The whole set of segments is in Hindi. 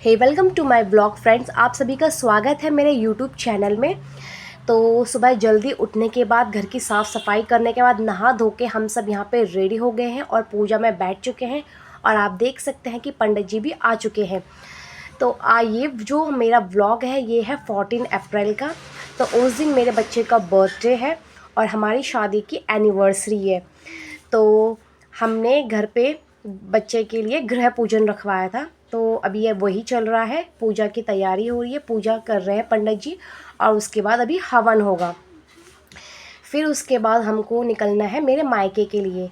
Hey welcome to my blog friends. आप सभी का स्वागत है मेरे यूट्यूब चैनल में। तो सुबह जल्दी उठने के बाद, घर की साफ़ सफाई करने के बाद, नहा धो के हम सब यहाँ पे रेडी हो गए हैं और पूजा में बैठ चुके हैं। और आप देख सकते हैं कि पंडित जी भी आ चुके हैं। तो ये जो मेरा व्लॉग है ये है 14 अप्रैल का। तो उस दिन मेरे बच्चे का बर्थडे है और हमारी शादी की एनिवर्सरी है। तो हमने घर पे बच्चे के लिए गृह पूजन रखवाया था। तो अभी ये वही चल रहा है, पूजा की तैयारी हो रही है, पूजा कर रहे हैं पंडित जी। और उसके बाद अभी हवन होगा। फिर उसके बाद हमको निकलना है मेरे मायके के लिए।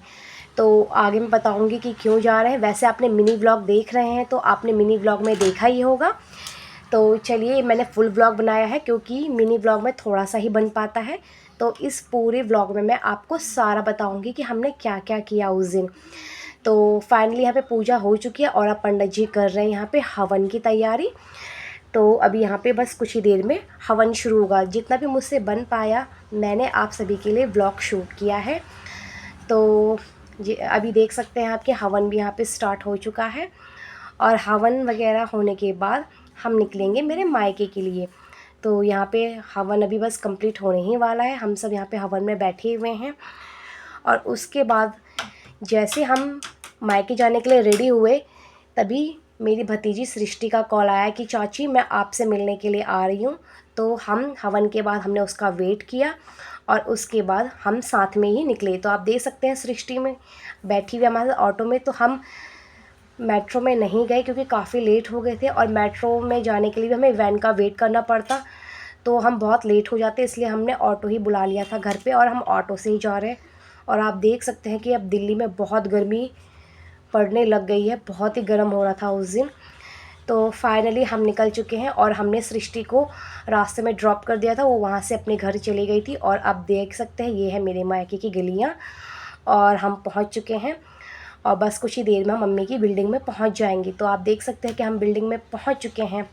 तो आगे मैं बताऊंगी कि क्यों जा रहे हैं। वैसे आपने मिनी व्लॉग देख रहे हैं तो आपने मिनी व्लॉग में देखा ही होगा। तो चलिए, मैंने फुल व्लॉग बनाया है क्योंकि मिनी व्लॉग में थोड़ा सा ही बन पाता है। तो इस पूरे व्लॉग में मैं आपको सारा बताऊंगी कि हमने क्या क्या किया उस दिन। तो फाइनली यहाँ पे पूजा हो चुकी है और अब पंडित जी कर रहे हैं यहाँ पे हवन की तैयारी। तो अभी यहाँ पे बस कुछ ही देर में हवन शुरू होगा। जितना भी मुझसे बन पाया मैंने आप सभी के लिए व्लॉग शूट किया है। तो ये अभी देख सकते हैं आपके हवन भी यहाँ पे स्टार्ट हो चुका है। और हवन वगैरह होने के बाद हम निकलेंगे मेरे मायके के लिए। तो यहाँ पे हवन अभी बस कंप्लीट होने ही वाला है। हम सब यहाँ पे हवन में बैठे हुए हैं। और उसके बाद जैसे हम मायके जाने के लिए रेडी हुए, तभी मेरी भतीजी सृष्टि का कॉल आया कि चाची मैं आपसे मिलने के लिए आ रही हूँ। तो हम हवन के बाद हमने उसका वेट किया और उसके बाद हम साथ में ही निकले। तो आप देख सकते हैं सृष्टि में बैठी हुई हमारे ऑटो में। तो हम मेट्रो में नहीं गए क्योंकि काफ़ी लेट हो गए थे और मेट्रो में जाने के लिए भी हमें वैन का वेट करना पड़ता, तो हम बहुत लेट हो जाते, इसलिए हमने ऑटो ही बुला लिया था घर पे और हम ऑटो से ही जा रहे हैं। और आप देख सकते हैं कि अब दिल्ली में बहुत गर्मी पड़ने लग गई है, बहुत ही गर्म हो रहा था उस दिन। तो फाइनली हम निकल चुके हैं और हमने सृष्टि को रास्ते में ड्रॉप कर दिया था। वो वहाँ से अपने घर चली गई थी। और आप देख सकते हैं ये है मेरे मायके की गलियाँ और हम पहुँच चुके हैं। और बस कुछ ही देर में हम मम्मी की बिल्डिंग में पहुँच जाएंगे। तो आप देख सकते हैं कि हम बिल्डिंग में पहुँच चुके हैं।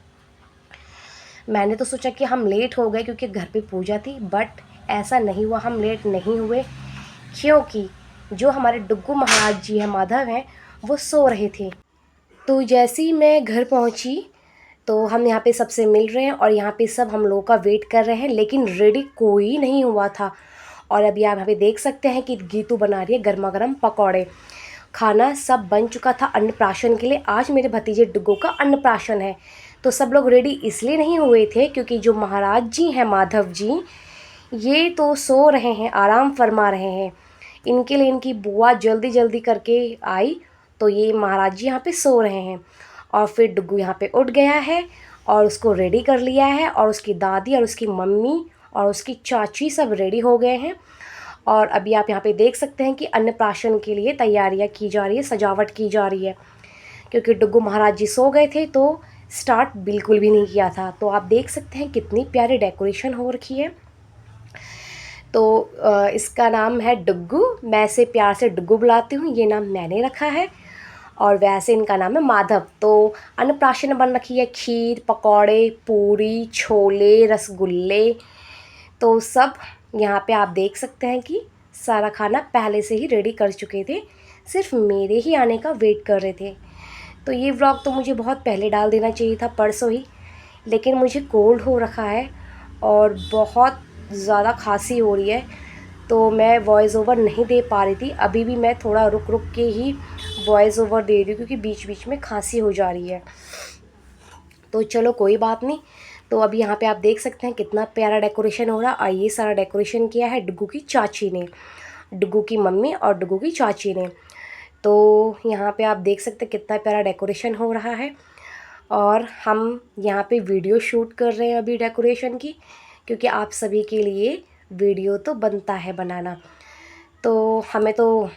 मैंने तो सोचा कि हम लेट हो गए क्योंकि घर पे पूजा थी, बट ऐसा नहीं हुआ, हम लेट नहीं हुए क्योंकि जो हमारे डुग्गू महाराज जी हैं, माधव हैं, वो सो रहे थे। तो जैसे ही मैं घर पहुंची तो हम यहाँ पे सबसे मिल रहे हैं और यहाँ पे सब हम लोगों का वेट कर रहे हैं, लेकिन रेडी कोई नहीं हुआ था। और अभी आप यहाँ पे देख सकते हैं कि गीतू बना रही है गर्मा गर्म पकौड़े। खाना सब बन चुका था अन्नप्राशन के लिए। आज मेरे भतीजे डुग्गू का अन्नप्राशन है। तो सब लोग रेडी इसलिए नहीं हुए थे क्योंकि जो महाराज जी हैं, माधव जी, ये तो सो रहे हैं, आराम फरमा रहे हैं। इनके लिए इनकी बुआ जल्दी जल्दी करके आई, तो ये महाराज जी यहाँ पे सो रहे हैं। और फिर डुग्गू यहाँ पे उठ गया है और उसको रेडी कर लिया है। और उसकी दादी और उसकी मम्मी और उसकी चाची सब रेडी हो गए हैं। और अभी आप यहाँ पे देख सकते हैं कि अन्नप्राशन के लिए तैयारियाँ की जा रही है, सजावट की जा रही है। क्योंकि डुग्गू महाराज जी सो गए थे तो स्टार्ट बिल्कुल भी नहीं किया था। तो आप देख सकते हैं कितनी प्यारी डेकोरेशन हो रखी है। तो इसका नाम है डुग्गू। मैं इसे प्यार से डुग्गू बुलाती हूँ, ये नाम मैंने रखा है। और वैसे इनका नाम है माधव। तो अन्नप्राशन में बन रखी है खीर, पकौड़े, पूरी, छोले, रसगुल्ले। तो सब यहाँ पे आप देख सकते हैं कि सारा खाना पहले से ही रेडी कर चुके थे, सिर्फ मेरे ही आने का वेट कर रहे थे। तो ये व्लॉग तो मुझे बहुत पहले डाल देना चाहिए था, परसों ही, लेकिन मुझे कोल्ड हो रखा है और बहुत ज़्यादा खांसी हो रही है, तो मैं वॉइस ओवर नहीं दे पा रही थी। अभी भी मैं थोड़ा रुक रुक के ही वॉइस ओवर दे रही हूँ क्योंकि बीच बीच में खांसी हो जा रही है। तो चलो कोई बात नहीं। तो अभी यहाँ पे आप देख सकते हैं कितना प्यारा डेकोरेशन हो रहा है। और ये सारा डेकोरेशन किया है डुग्गू की चाची ने, डुग्गू की मम्मी और डुग्गू की चाची ने। तो यहाँ पे आप देख सकते हैं कितना प्यारा डेकोरेशन हो रहा है। और हम यहाँ पे वीडियो शूट कर रहे हैं अभी डेकोरेशन की, क्योंकि आप सभी के लिए वीडियो तो बनता है बनाना। तो हमें तो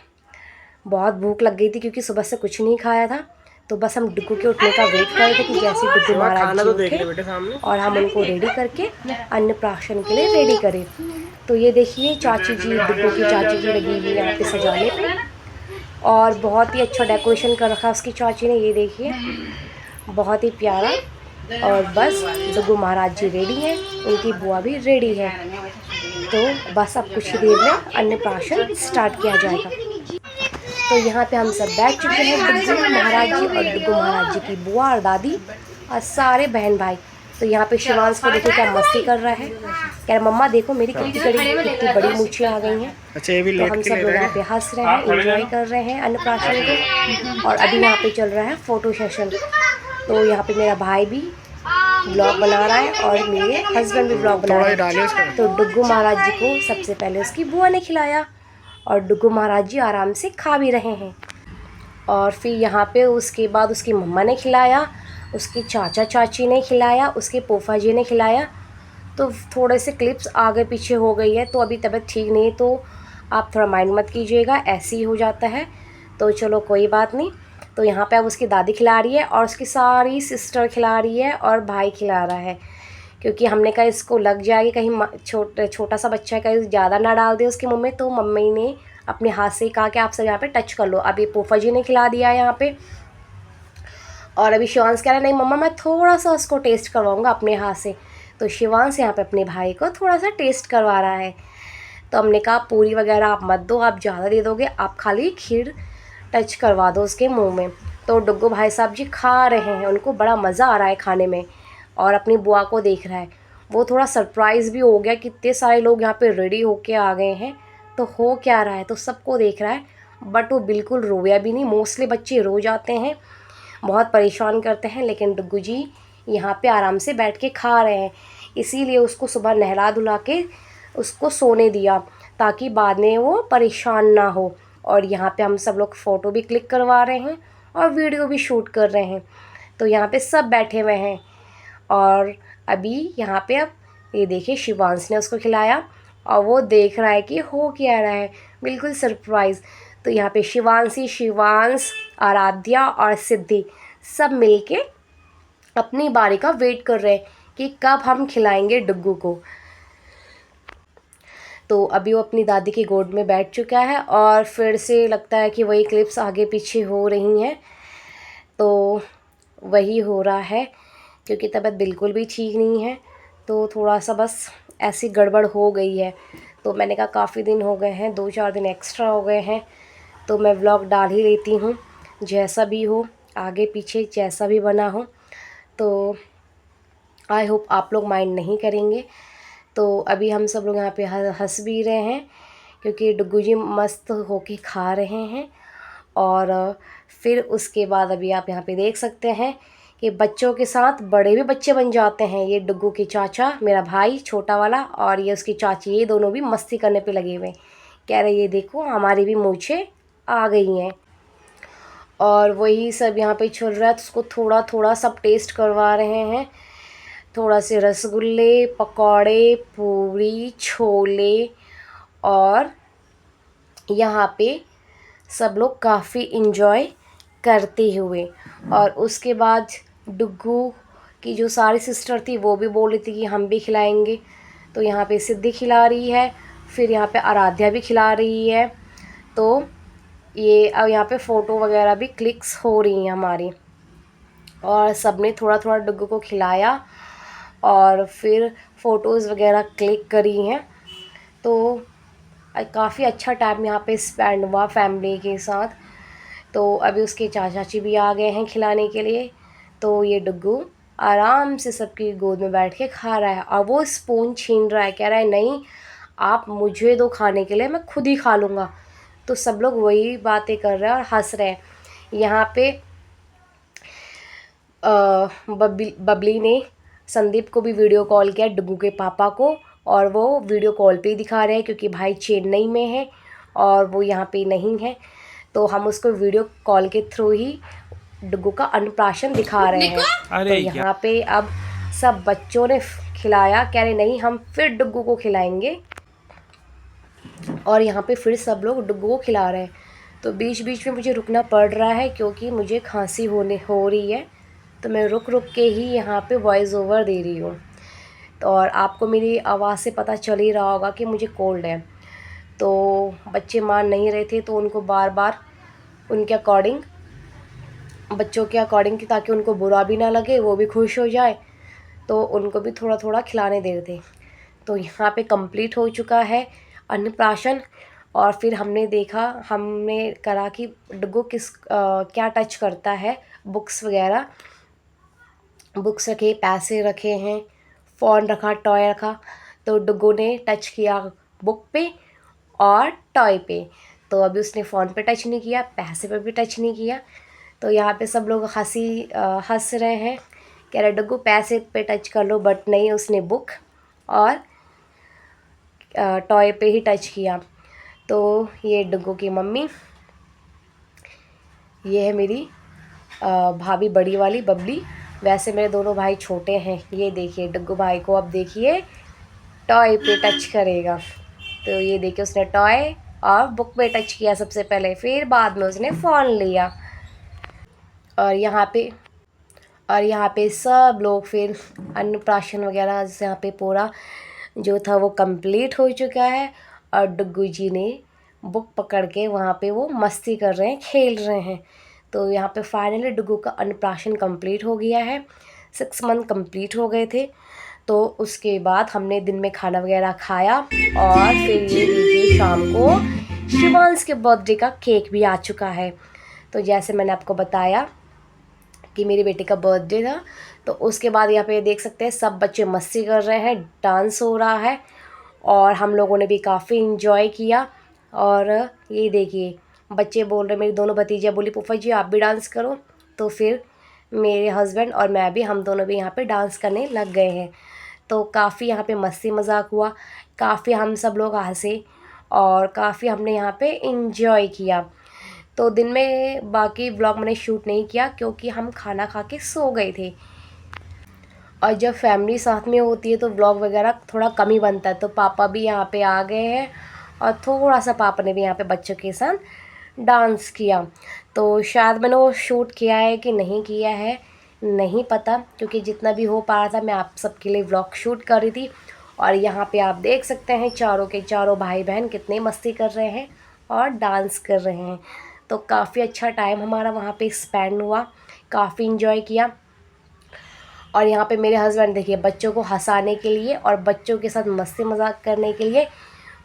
बहुत भूख लग गई थी क्योंकि सुबह से कुछ नहीं खाया था। तो बस हम डुग्गू के उठने का वेट कर रहे थे कि जैसे डुग्गू महाराज जी उठे और हम उनको रेडी करके अन्नप्राशन के लिए रेडी करें। तो ये देखिए चाची जी, डुग्गू की चाची जी लगी हुई यहाँ पे सजाने पे। और बहुत ही अच्छा डेकोरेशन कर रखा उसकी चाची ने, ये देखिए बहुत ही प्यारा। और बस डुग्गू महाराज जी रेडी हैं, उनकी बुआ भी रेडी है। तो बस अब कुछ ही देर में अन्नप्राशन स्टार्ट किया जाएगा। तो यहाँ पे हम सब बैठ चुके हैं, डुग्गू महाराज जी और डुग्गू महाराज जी की बुआ और दादी। और सारे बहन भाई। तो यहाँ पे शिवांश को देखो क्या मस्ती कर रहा है, कह रहा मम्मा देखो मेरी कितनी बड़ी मूछें आ गई हैं। तो हम सब लोग यहाँ पे हंस रहे हैं, एंजॉय कर रहे हैं अन्नप्राशन को। और अभी यहाँ पे चल रहा है फ़ोटो सेशन। तो यहाँ पे मेरा भाई भी ब्लॉग बना रहा है और मेरे हस्बैंड भी ब्लॉग बना रहे हैं। तो डुग्गू महाराज जी को सबसे पहले उसकी बुआ ने खिलाया और डुग्गू महाराज जी आराम से खा भी रहे हैं। और फिर यहाँ पे उसके बाद उसकी मम्मा ने खिलाया, उसके चाचा चाची ने खिलाया, उसके पोफा जी ने खिलाया। तो थोड़े से क्लिप्स आगे पीछे हो गई है, तो अभी तबीयत ठीक नहीं, तो आप थोड़ा माइंड मत कीजिएगा, ऐसे ही हो जाता है। तो चलो कोई बात नहीं। तो यहाँ पे अब उसकी दादी खिला रही है और उसकी सारी सिस्टर खिला रही है और भाई खिला रहा है, क्योंकि हमने कहा इसको लग जाएगी कहीं छोटा सा बच्चा है कहीं ज़्यादा ना डाल दे उसके मुँह में। तो मम्मी ने अपने हाथ से ही कहा कि आप सब यहाँ पे टच कर लो। अभी पोफा जी ने खिला दिया है यहाँ पे। और अभी शिवांश कह रहा है नहीं मम्मा मैं थोड़ा सा उसको टेस्ट करवाऊँगा अपने हाथ से। तो शिवांश यहाँ पे अपने भाई को थोड़ा सा टेस्ट करवा रहा है। तो हमने कहा पूरी वगैरह आप मत दो, आप ज़्यादा दे दोगे, आप खाली खीर टच करवा दो उसके मुंह में। तो डुग्गू भाई साहब जी खा रहे हैं, उनको बड़ा मज़ा आ रहा है खाने में और अपनी बुआ को देख रहा है। वो थोड़ा सरप्राइज़ भी हो गया कि इतने सारे लोग यहाँ पे रेडी होके आ गए हैं, तो हो क्या रहा है, तो सबको देख रहा है। बट वो बिल्कुल रोया भी नहीं। मोस्टली बच्चे रो जाते हैं, बहुत परेशान करते हैं, लेकिन डुग्गू जी यहाँ पे आराम से बैठ के खा रहे हैं। इसीलिए उसको सुबह नहला धुला के उसको सोने दिया ताकि बाद में वो परेशान ना हो। और यहाँ पे हम सब लोग फ़ोटो भी क्लिक करवा रहे हैं और वीडियो भी शूट कर रहे हैं। तो यहाँ पे सब बैठे हुए हैं। और अभी यहाँ पे अब ये देखिए शिवांश ने उसको खिलाया और वो देख रहा है कि हो क्या रहा है, बिल्कुल सरप्राइज़। तो यहाँ पे शिवांश, आराध्या और सिद्धि सब मिलके अपनी बारी का वेट कर रहे हैं कि कब हम खिलाएंगे डुग्गू को। तो अभी वो अपनी दादी की गोद में बैठ चुका है और फिर से लगता है कि वही क्लिप्स आगे पीछे हो रही हैं। तो वही हो रहा है क्योंकि तबीयत बिल्कुल भी ठीक नहीं है, तो थोड़ा सा बस ऐसी गड़बड़ हो गई है। तो मैंने कहा काफ़ी दिन हो गए हैं, 2-4 दिन एक्स्ट्रा हो गए हैं, तो मैं व्लॉग डाल ही लेती हूँ, जैसा भी हो, आगे पीछे जैसा भी बना हो। तो आई होप आप लोग माइंड नहीं करेंगे। तो अभी हम सब लोग यहाँ पे हंस भी रहे हैं क्योंकि डुग्गू जी मस्त होके खा रहे हैं। और फिर उसके बाद अभी आप यहाँ पे देख सकते हैं कि बच्चों के साथ बड़े भी बच्चे बन जाते हैं। ये डुग्गू के चाचा, मेरा भाई छोटा वाला, और ये उसकी चाची, ये दोनों भी मस्ती करने पे लगे हुए, कह रहे ये देखो हमारी भी मूछें आ गई हैं। और वही सब यहाँ पे चल रहा है, तो उसको थोड़ा थोड़ा सब टेस्ट करवा रहे हैं। थोड़ा से रसगुल्ले, पकौड़े, पूरी, छोले, और यहाँ पे सब लोग काफ़ी इन्जॉय करते हुए। और उसके बाद डुग्गू की जो सारी सिस्टर थी वो भी बोल रही थी कि हम भी खिलाएंगे। तो यहाँ पे सिद्धि खिला रही है, फिर यहाँ पे आराध्या भी खिला रही है। तो ये अब यहाँ पे फ़ोटो वगैरह भी क्लिक्स हो रही हैं हमारी, और सब ने थोड़ा थोड़ा डुग्गू को खिलाया और फिर फ़ोटोज़ वगैरह क्लिक करी हैं। तो काफ़ी अच्छा टाइम यहाँ पे स्पेंड हुआ फैमिली के साथ। तो अभी उसके चाचा चाची भी आ गए हैं खिलाने के लिए। तो ये डुग्गू आराम से सबकी गोद में बैठ के खा रहा है और वो स्पून छीन रहा है, कह रहा है नहीं आप मुझे दो खाने के लिए, मैं खुद ही खा लूँगा। तो सब लोग वही बातें कर रहे हैं और हंस रहे हैं। यहाँ पे बबली ने संदीप को भी वीडियो कॉल किया, डुग्गू के पापा को, और वो वीडियो कॉल पे ही दिखा रहे हैं क्योंकि भाई चेन्नई में है और वो यहाँ पे नहीं है। तो हम उसको वीडियो कॉल के थ्रू ही डुग्गू का अन्नप्राशन दिखा रहे हैं। तो यहाँ पे अब सब बच्चों ने खिलाया, कह रहे नहीं हम फिर डुग्गू को खिलाएंगे, और यहाँ पे फिर सब लोग डुग्गू को खिला रहे हैं। तो बीच बीच में मुझे रुकना पड़ रहा है क्योंकि मुझे खांसी हो रही है, तो मैं रुक रुक के ही यहाँ पे वॉइस ओवर दे रही हूँ। तो और आपको मेरी आवाज़ से पता चल ही रहा होगा कि मुझे कोल्ड है। तो बच्चे मान नहीं रहे थे, तो उनको बार बार उनके अकॉर्डिंग, बच्चों के अकॉर्डिंग, ताकि उनको बुरा भी ना लगे, वो भी खुश हो जाए, तो उनको भी थोड़ा थोड़ा खिलाने दे रहे थे। तो यहाँ पे कंप्लीट हो चुका है अन्नप्राशन। और फिर हमने करा कि डुग्गू क्या टच करता है, बुक्स वगैरह। बुक्स रखे, पैसे रखे हैं, फ़ोन रखा, टॉय रखा। तो डुग्गू ने टच किया बुक पे और टॉय पे। तो अभी उसने फ़ोन पे टच नहीं किया, पैसे पे भी टच नहीं किया। तो यहाँ पे सब लोग हंस रहे हैं, कह रहे डुग्गू पैसे पे टच कर लो, बट नहीं, उसने बुक और टॉय पे ही टच किया। तो ये डुग्गू की मम्मी, ये है मेरी भाभी बड़ी वाली बबली। वैसे मेरे दोनों भाई छोटे हैं। ये देखिए डुग्गू भाई को अब देखिए टॉय पे टच करेगा। तो ये देखिए उसने टॉय और बुक पे टच किया सबसे पहले, फिर बाद में उसने फ़ोन लिया। और यहाँ पे सब लोग फिर अन्नप्राशन वगैरह जैसे यहाँ पे पूरा जो था वो कंप्लीट हो चुका है। और डुग्गू जी ने बुक पकड़ के वहाँ पे वो मस्ती कर रहे हैं, खेल रहे हैं। तो यहाँ पे फाइनली डुग्गू का अन्नप्राशन कंप्लीट हो गया है। 6 मंथ कंप्लीट हो गए थे। तो उसके बाद हमने दिन में खाना वगैरह खाया और फिर ये देखिए शाम को शिवांश के बर्थडे का केक भी आ चुका है। तो जैसे मैंने आपको बताया कि मेरी बेटी का बर्थडे था, तो उसके बाद यहाँ पे देख सकते हैं सब बच्चे मस्ती कर रहे हैं, डांस हो रहा है और हम लोगों ने भी काफ़ी इन्जॉय किया। और ये देखिए बच्चे बोल रहे, मेरी दोनों भतीजियाँ बोली फूफा जी आप भी डांस करो। तो फिर मेरे हस्बैंड और मैं भी, हम दोनों भी यहाँ पे डांस करने लग गए हैं। तो काफ़ी यहाँ पे मस्ती मजाक हुआ, काफ़ी हम सब लोग हंसे और काफ़ी हमने यहाँ पे इंजॉय किया। तो दिन में बाकी ब्लॉग मैंने शूट नहीं किया क्योंकि हम खाना खा के सो गए थे। और जब फैमिली साथ में होती है तो ब्लॉग वगैरह थोड़ा कम ही बनता है। तो पापा भी यहाँ पे आ गए हैं और थोड़ा सा पापा ने भी यहाँ पे बच्चों के साथ डांस किया। तो शायद मैंने वो शूट किया है कि नहीं किया है नहीं पता, क्योंकि जितना भी हो पा रहा था मैं आप सबके लिए व्लॉग शूट कर रही थी। और यहाँ पे आप देख सकते हैं चारों के चारों भाई बहन कितने मस्ती कर रहे हैं और डांस कर रहे हैं। तो काफ़ी अच्छा टाइम हमारा वहाँ पे स्पेंड हुआ, काफ़ी इन्जॉय किया। और यहाँ पे मेरे हस्बैंड देखिए बच्चों को हंसाने के लिए और बच्चों के साथ मस्ती मजाक करने के लिए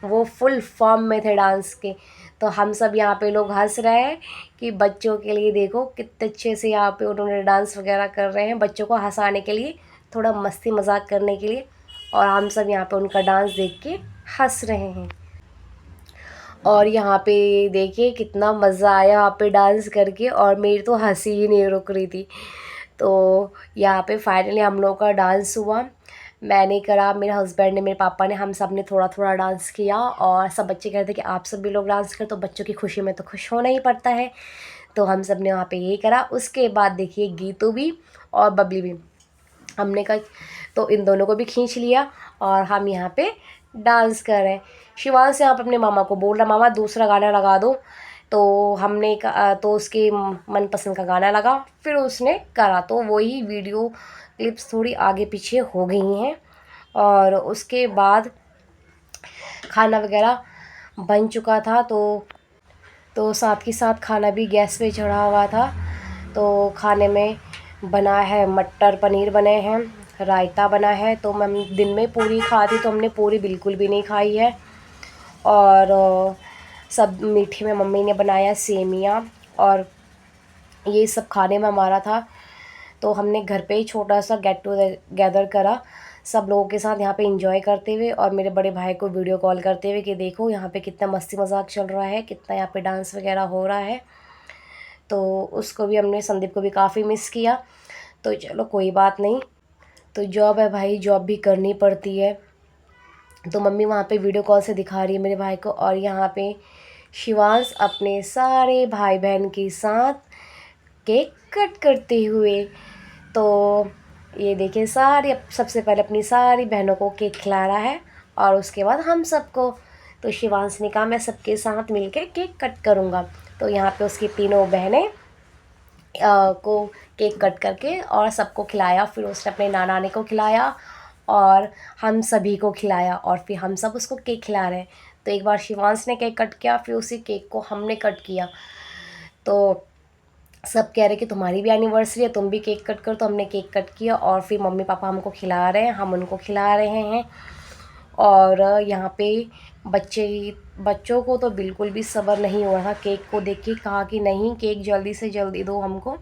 वो फुल फॉर्म में थे डांस के। तो हम सब यहाँ पे लोग हंस रहे हैं कि बच्चों के लिए देखो कितने अच्छे से यहाँ पे उन्होंने डांस वगैरह कर रहे हैं, बच्चों को हंसाने के लिए, थोड़ा मस्ती मजाक करने के लिए। और हम सब यहाँ पे उनका डांस देख के हंस रहे हैं। और यहाँ पे देखिए कितना मज़ा आया यहाँ पे डांस करके, और मेरी तो हंसी ही नहीं रुक रही थी। तो यहाँ पे फाइनली हम लोग का डांस हुआ, मैंने करा, मेरे हस्बैंड ने, मेरे पापा ने, हम सब ने थोड़ा थोड़ा डांस किया। और सब बच्चे कहते थे कि आप सब भी लोग डांस करें, तो बच्चों की खुशी में तो खुश होना ही पड़ता है। तो हम सब ने वहाँ पे यही करा। उसके बाद देखिए गीतू भी और बबली भी, हमने कहा तो इन दोनों को भी खींच लिया और हम यहाँ पे डांस कर रहे हैं। शिवांश यहाँ पे अपने मामा को बोल रहा मामा दूसरा गाना लगा दो। तो हमने तो उसके मनपसंद का गाना लगा, फिर उसने करा। तो वही वीडियो क्लिप्स थोड़ी आगे पीछे हो गई हैं। और उसके बाद खाना वगैरह बन चुका था। तो साथ ही साथ खाना भी गैस पे चढ़ा हुआ था। तो खाने में बना है मटर पनीर बने हैं, रायता बना है। तो मैं दिन में पूरी खाती, तो हमने पूरी बिल्कुल भी नहीं खाई है। और सब मीठे में मम्मी ने बनाया सेमियाँ, और ये सब खाने में हमारा था। तो हमने घर पे ही छोटा सा गेट टुगेदर करा सब लोगों के साथ यहाँ पे एंजॉय करते हुए, और मेरे बड़े भाई को वीडियो कॉल करते हुए कि देखो यहाँ पे कितना मस्ती मजाक चल रहा है, कितना यहाँ पे डांस वगैरह हो रहा है। तो उसको भी हमने, संदीप को भी काफ़ी मिस किया। तो चलो कोई बात नहीं, तो जॉब है भाई, जॉब भी करनी पड़ती है। तो मम्मी वहाँ पे वीडियो कॉल से दिखा रही है मेरे भाई को, और यहाँ पे शिवांश अपने सारे भाई बहन के साथ केक कट करते हुए। तो ये देखिए सारी, सबसे पहले अपनी सारी बहनों को केक खिला रहा है और उसके बाद हम सबको। तो शिवांश ने कहा मैं सबके साथ मिलके केक कट करूँगा। तो यहाँ पे उसकी तीनों बहनें को केक कट करके और सबको खिलाया। फिर उसने अपने नाना नानी को खिलाया और हम सभी को खिलाया, और फिर हम सब उसको केक खिला रहे हैं। तो एक बार शिवांश ने केक कट किया, फिर उसी केक को हमने कट किया। तो सब कह रहे कि तुम्हारी भी एनिवर्सरी है, तुम भी केक कट करो। तो हमने केक कट किया और फिर मम्मी पापा हमको खिला रहे हैं, हम उनको खिला रहे हैं। और यहाँ पे बच्चों को तो बिल्कुल भी सब्र नहीं हो रहा था केक को देख के, कहा कि नहीं केक जल्दी से जल्दी दो हमको।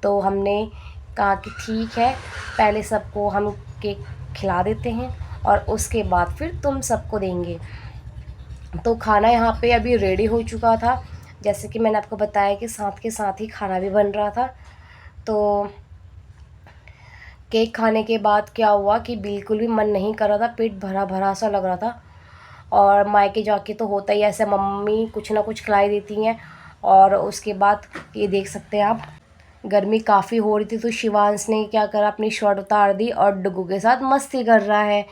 तो हमने कहा कि ठीक है, पहले सबको हम केक खिला देते हैं और उसके बाद फिर तुम सबको देंगे। तो खाना यहाँ पे अभी रेडी हो चुका था, जैसे कि मैंने आपको बताया कि साथ के साथ ही खाना भी बन रहा था। तो केक खाने के बाद क्या हुआ कि बिल्कुल भी मन नहीं कर रहा था, पेट भरा भरा सा लग रहा था। और मायके जाके तो होता ही ऐसे, मम्मी कुछ ना कुछ खिलाई देती हैं। और उसके बाद ये देख सकते हैं आप, गर्मी काफ़ी हो रही थी तो शिवांश ने क्या करा, अपनी शर्ट उतार दी और डुगू के साथ मस्ती कर रहा है।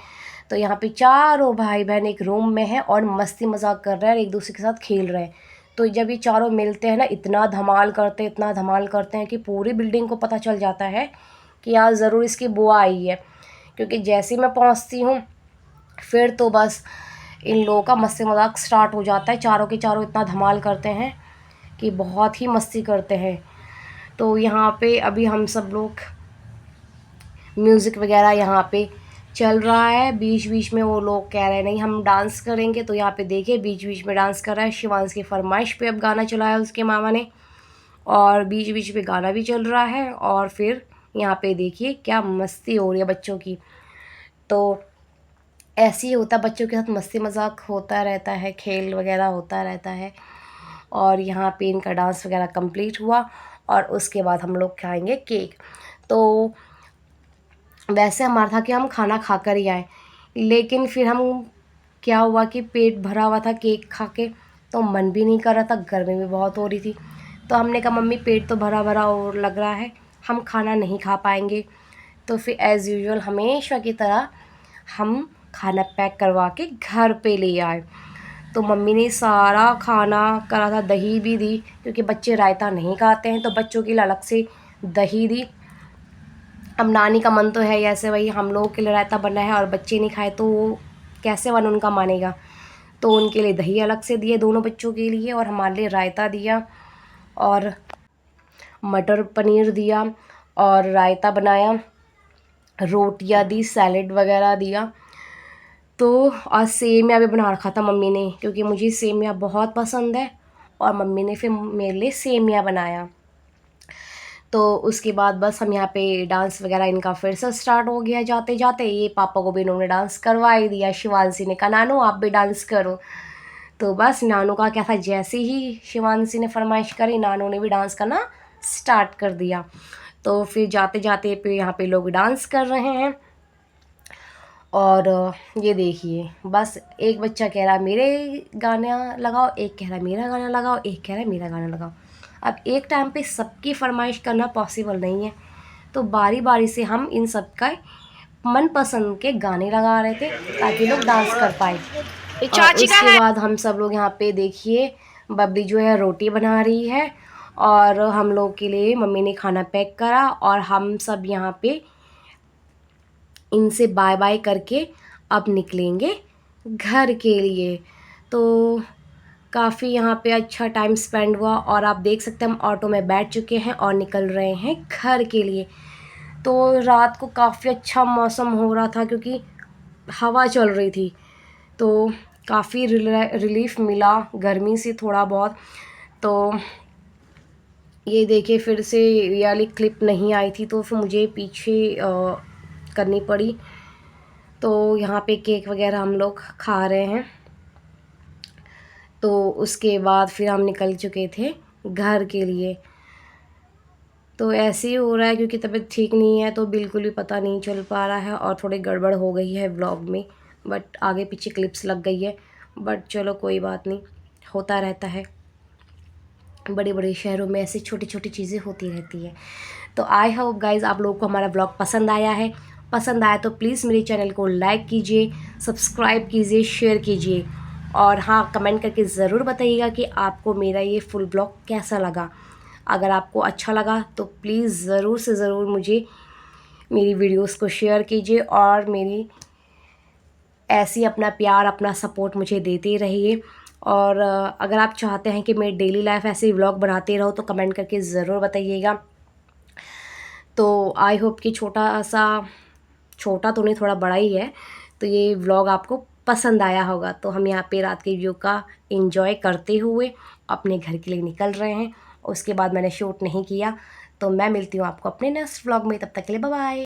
तो यहाँ पे चारों भाई बहन एक रूम में हैं और मस्ती मजाक कर रहे हैं और एक दूसरे के साथ खेल रहे हैं। तो जब ये चारों मिलते हैं ना, इतना धमाल करते हैं, इतना धमाल करते हैं कि पूरी बिल्डिंग को पता चल जाता है कि आज ज़रूर इसकी बुआ आई है। क्योंकि जैसे ही मैं पहुँचती हूँ फिर तो बस इन लोगों का मस्ती मजाक स्टार्ट हो जाता है। चारों के चारों इतना धमाल करते हैं कि बहुत ही मस्ती करते हैं। तो यहाँ पे अभी हम सब लोग म्यूज़िक वगैरह यहाँ पे चल रहा है। बीच बीच में वो लोग कह रहे हैं नहीं हम डांस करेंगे, तो यहाँ पे देखिए बीच बीच में डांस कर रहा है। शिवांश की फरमाइश पे अब गाना चलाया उसके मामा ने, और बीच बीच में गाना भी चल रहा है। और फिर यहाँ पे देखिए क्या मस्ती हो रही है बच्चों की। तो ऐसे ही होता, बच्चों के साथ मस्ती मजाक होता रहता है, खेल वगैरह होता रहता है। और यहाँ पे इनका डांस वगैरह कंप्लीट हुआ और उसके बाद हम लोग खाएंगे केक। तो वैसे हमारा था कि हम खाना खा कर ही आए, लेकिन फिर हम क्या हुआ कि पेट भरा हुआ था केक खा के, तो मन भी नहीं कर रहा था, गर्मी भी बहुत हो रही थी। तो हमने कहा मम्मी पेट तो भरा भरा और लग रहा है, हम खाना नहीं खा पाएंगे। तो फिर एज़ यूजुअल हमेशा की तरह हम खाना पैक करवा के घर पे ले आए। तो मम्मी ने सारा खाना करा था, दही भी दी क्योंकि बच्चे रायता नहीं खाते हैं, तो बच्चों के लिए अलग से दही दी। अब नानी का मन तो है ऐसे, वही हम लोगों के लिए रायता बना है और बच्चे नहीं खाए तो वो कैसे मन उनका मानेगा। तो उनके लिए दही अलग से दिए दोनों बच्चों के लिए, और हमारे लिए रायता दिया और मटर पनीर दिया और रायता बनाया, रोटियां दी, सैलेड वगैरह दिया। तो आज सेमिया भी बना रखा था मम्मी ने, क्योंकि मुझे सेमिया बहुत पसंद है और मम्मी ने फिर मेरे लिए सेमिया बनाया। तो उसके बाद बस हम यहाँ पे डांस वगैरह इनका फिर से स्टार्ट हो गया। जाते जाते ये पापा को भी इन्होंने डांस करवा ही दिया। शिवांशी ने कहा नानू आप भी डांस करो। तो बस नानू का क्या था, जैसे ही शिवांशी ने फरमाइश करी नानू ने भी डांस करना स्टार्ट कर दिया। तो फिर जाते जाते पे यहाँ पे लोग डांस कर रहे हैं। और ये देखिए बस एक बच्चा कह रहा है मेरे गाना लगाओ, एक कह रहा है मेरा गाना लगाओ, एक कह रहा है मेरा गाना लगाओ। अब एक टाइम पे सबकी फरमाइश करना पॉसिबल नहीं है, तो बारी बारी से हम इन सब का मनपसंद के गाने लगा रहे थे ताकि लोग डांस कर पाए। और उसके बाद हम सब लोग यहाँ पे देखिए बबली जो है रोटी बना रही है और हम लोग के लिए मम्मी ने खाना पैक करा, और हम सब यहाँ पे इनसे बाय बाय करके अब निकलेंगे घर के लिए। तो काफ़ी यहाँ पे अच्छा टाइम स्पेंड हुआ, और आप देख सकते हैं हम ऑटो में बैठ चुके हैं और निकल रहे हैं घर के लिए। तो रात को काफ़ी अच्छा मौसम हो रहा था क्योंकि हवा चल रही थी, तो काफ़ी रिलीफ मिला गर्मी से थोड़ा बहुत। तो ये देखिए फिर से ये वाली क्लिप नहीं आई थी तो फिर मुझे पीछे करनी पड़ी। तो यहाँ पे केक वगैरह हम लोग खा रहे हैं। तो उसके बाद फिर हम निकल चुके थे घर के लिए। तो ऐसे ही हो रहा है क्योंकि तबीयत ठीक नहीं है तो बिल्कुल भी पता नहीं चल पा रहा है, और थोड़ी गड़बड़ हो गई है व्लॉग में, बट आगे पीछे क्लिप्स लग गई है। बट चलो कोई बात नहीं, होता रहता है, बड़े बड़े शहरों में ऐसी छोटी छोटी चीज़ें होती रहती है। तो आई होप गाइज़ आप लोगों को हमारा व्लॉग पसंद आया है। पसंद आया तो प्लीज़ मेरे चैनल को लाइक कीजिए, सब्सक्राइब कीजिए, शेयर कीजिए, और हाँ कमेंट करके ज़रूर बताइएगा कि आपको मेरा ये फुल व्लॉग कैसा लगा। अगर आपको अच्छा लगा तो प्लीज़ ज़रूर से ज़रूर मुझे मेरी वीडियोस को शेयर कीजिए, और मेरी ऐसी अपना प्यार अपना सपोर्ट मुझे देते रहिए। और अगर आप चाहते हैं कि मैं डेली लाइफ ऐसे ही व्लॉग बनाते रहूँ तो कमेंट करके ज़रूर बताइएगा। तो आई होप कि छोटा तो नहीं, थोड़ा बड़ा ही है, तो ये व्लॉग आपको पसंद आया होगा। तो हम यहाँ पे रात के व्यू का एंजॉय करते हुए अपने घर के लिए निकल रहे हैं। उसके बाद मैंने शूट नहीं किया तो मैं मिलती हूँ आपको अपने नेक्स्ट व्लॉग में, तब तक के लिए बाय बाय।